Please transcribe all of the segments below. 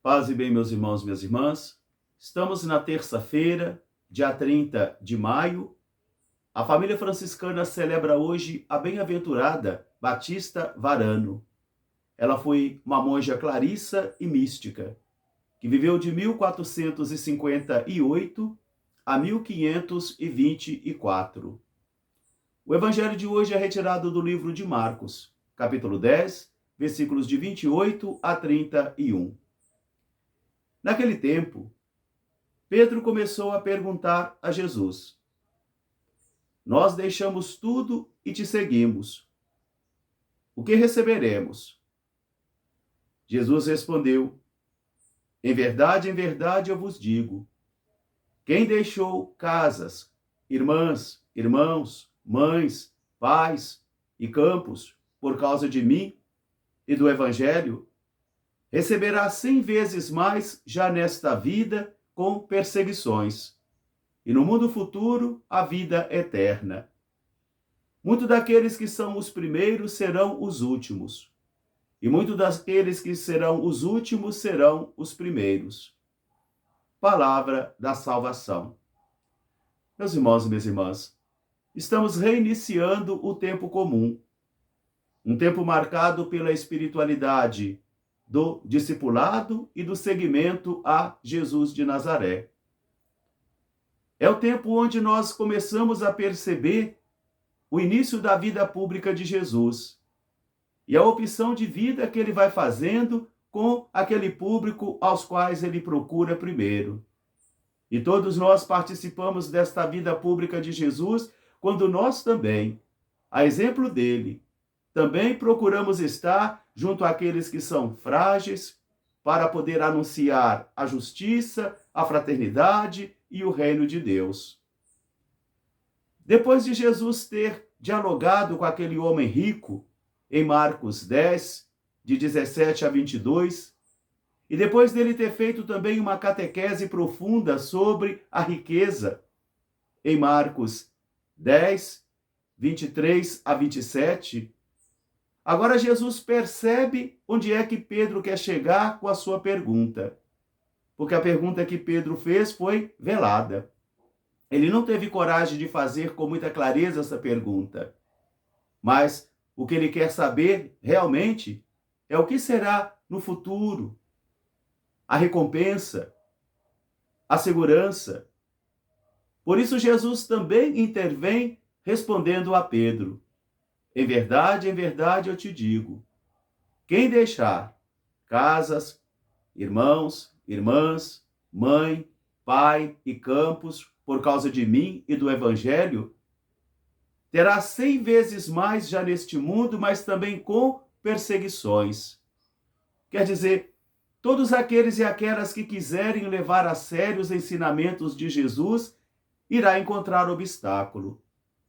Paz e bem, meus irmãos, minhas irmãs. Estamos na terça-feira, dia 30 de maio. A família franciscana celebra hoje a bem-aventurada Batista Varano. Ela foi uma monja clarissa e mística, que viveu de 1458 a 1524. O evangelho de hoje é retirado do livro de Marcos, capítulo 10, versículos de 28 a 31. Naquele tempo, Pedro começou a perguntar a Jesus: Nós deixamos tudo e te seguimos. O que receberemos? Jesus respondeu: em verdade eu vos digo, quem deixou casas, irmãs, irmãos, mães, pais e campos por causa de mim e do Evangelho, receberá 100 vezes mais já nesta vida com perseguições, e no mundo futuro a vida eterna. Muitos daqueles que são os primeiros serão os últimos, e muitos daqueles que serão os últimos serão os primeiros. Palavra da salvação. Meus irmãos e minhas irmãs, estamos reiniciando o tempo comum, um tempo marcado pela espiritualidade do discipulado e do seguimento a Jesus de Nazaré. É o tempo onde nós começamos a perceber o início da vida pública de Jesus e a opção de vida que ele vai fazendo com aquele público aos quais ele procura primeiro. E todos nós participamos desta vida pública de Jesus quando nós também, a exemplo dele, também procuramos estar junto àqueles que são frágeis para poder anunciar a justiça, a fraternidade e o reino de Deus. Depois de Jesus ter dialogado com aquele homem rico, em Marcos 10, de 17 a 22, e depois dele ter feito também uma catequese profunda sobre a riqueza, em Marcos 10, 23 a 27, agora Jesus percebe onde é que Pedro quer chegar com a sua pergunta. Porque a pergunta que Pedro fez foi velada. Ele não teve coragem de fazer com muita clareza essa pergunta. Mas o que ele quer saber realmente é o que será no futuro, a recompensa, a segurança. Por isso Jesus também intervém respondendo a Pedro: em verdade eu te digo, quem deixar casas, irmãos, irmãs, mãe, pai e campos por causa de mim e do Evangelho, terá 100 vezes mais já neste mundo, mas também com perseguições. Quer dizer, todos aqueles e aquelas que quiserem levar a sério os ensinamentos de Jesus, irá encontrar obstáculo,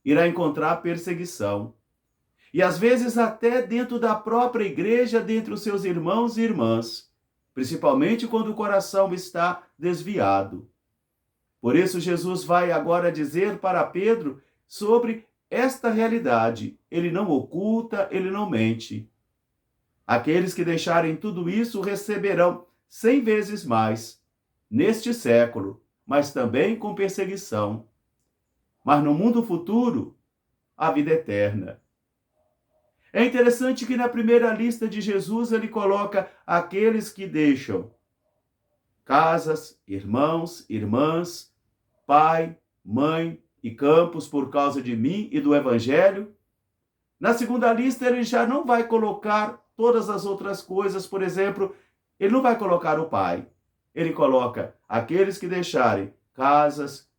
irá encontrar perseguição. E às vezes até dentro da própria igreja, dentre os seus irmãos e irmãs, principalmente quando o coração está desviado. Por isso Jesus vai agora dizer para Pedro sobre esta realidade. Ele não oculta, ele não mente. Aqueles que deixarem tudo isso receberão 100 vezes mais, neste século, mas também com perseguição. Mas no mundo futuro, a vida eterna. É interessante que na primeira lista de Jesus ele coloca aqueles que deixam casas, irmãos, irmãs, pai, mãe e campos por causa de mim e do Evangelho. Na segunda lista ele já não vai colocar todas as outras coisas, por exemplo, ele não vai colocar o pai. Ele coloca aqueles que deixarem casas,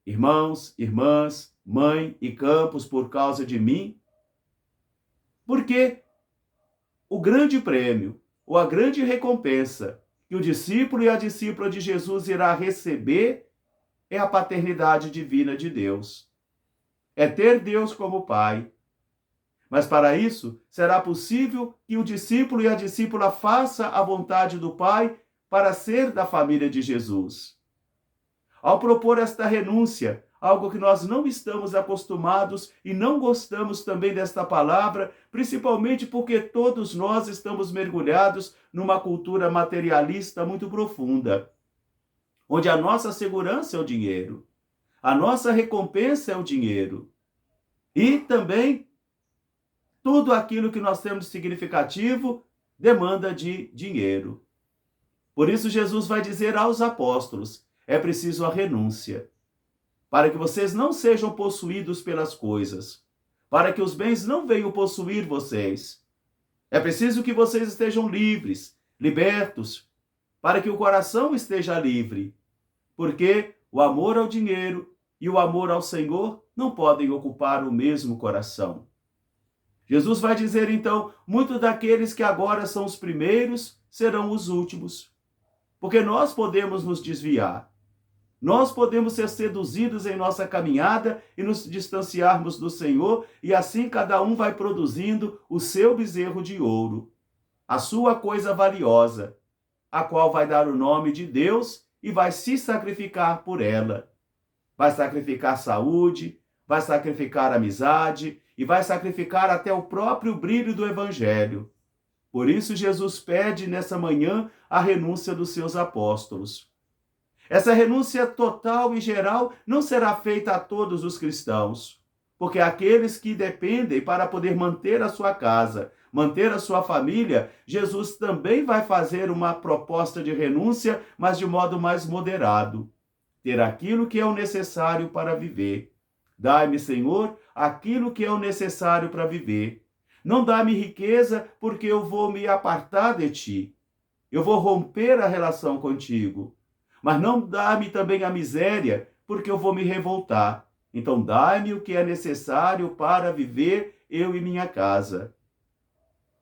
irmãos, irmãs, mãe e campos por causa de mim. Porque o grande prêmio, ou a grande recompensa que o discípulo e a discípula de Jesus irá receber é a paternidade divina de Deus. É ter Deus como Pai. Mas para isso, será possível que o discípulo e a discípula faça a vontade do Pai para ser da família de Jesus. Ao propor esta renúncia algo que nós não estamos acostumados e não gostamos também desta palavra, principalmente porque todos nós estamos mergulhados numa cultura materialista muito profunda, onde a nossa segurança é o dinheiro, a nossa recompensa é o dinheiro e também tudo aquilo que nós temos de significativo demanda de dinheiro. Por isso Jesus vai dizer aos apóstolos, é preciso a renúncia, para que vocês não sejam possuídos pelas coisas, para que os bens não venham possuir vocês. É preciso que vocês estejam livres, libertos, para que o coração esteja livre, porque o amor ao dinheiro e o amor ao Senhor não podem ocupar o mesmo coração. Jesus vai dizer então, muitos daqueles que agora são os primeiros serão os últimos, porque nós podemos nos desviar. Nós podemos ser seduzidos em nossa caminhada e nos distanciarmos do Senhor, e assim cada um vai produzindo o seu bezerro de ouro, a sua coisa valiosa, a qual vai dar o nome de Deus e vai se sacrificar por ela. Vai sacrificar saúde, vai sacrificar amizade e vai sacrificar até o próprio brilho do Evangelho. Por isso Jesus pede nessa manhã a renúncia dos seus apóstolos. Essa renúncia total e geral não será feita a todos os cristãos, porque aqueles que dependem para poder manter a sua casa, manter a sua família, Jesus também vai fazer uma proposta de renúncia, mas de modo mais moderado. Ter aquilo que é o necessário para viver. Dai-me, Senhor, aquilo que é o necessário para viver. Não dá-me riqueza, porque eu vou me apartar de ti. Eu vou romper a relação contigo. Mas não dá-me também a miséria, porque eu vou me revoltar. Então dai-me o que é necessário para viver eu e minha casa.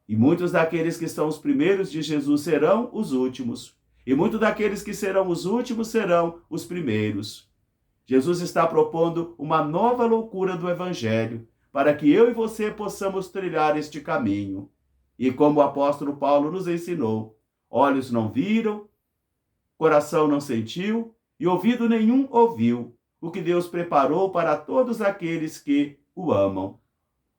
E muitos daqueles que são os primeiros de Jesus serão os últimos. E muitos daqueles que serão os últimos serão os primeiros. Jesus está propondo uma nova loucura do Evangelho, para que eu e você possamos trilhar este caminho. E como o apóstolo Paulo nos ensinou, olhos não viram, coração não sentiu e ouvido nenhum ouviu o que Deus preparou para todos aqueles que o amam.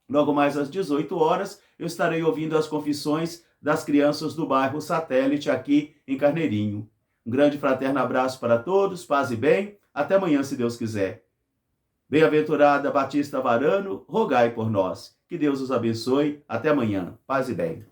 Logo mais às 18 horas, eu estarei ouvindo as confissões das crianças do bairro Satélite aqui em Carneirinho. Um grande fraterno abraço para todos, paz e bem. Até amanhã, se Deus quiser. Bem-aventurada Batista Varano, rogai por nós. Que Deus os abençoe. Até amanhã. Paz e bem.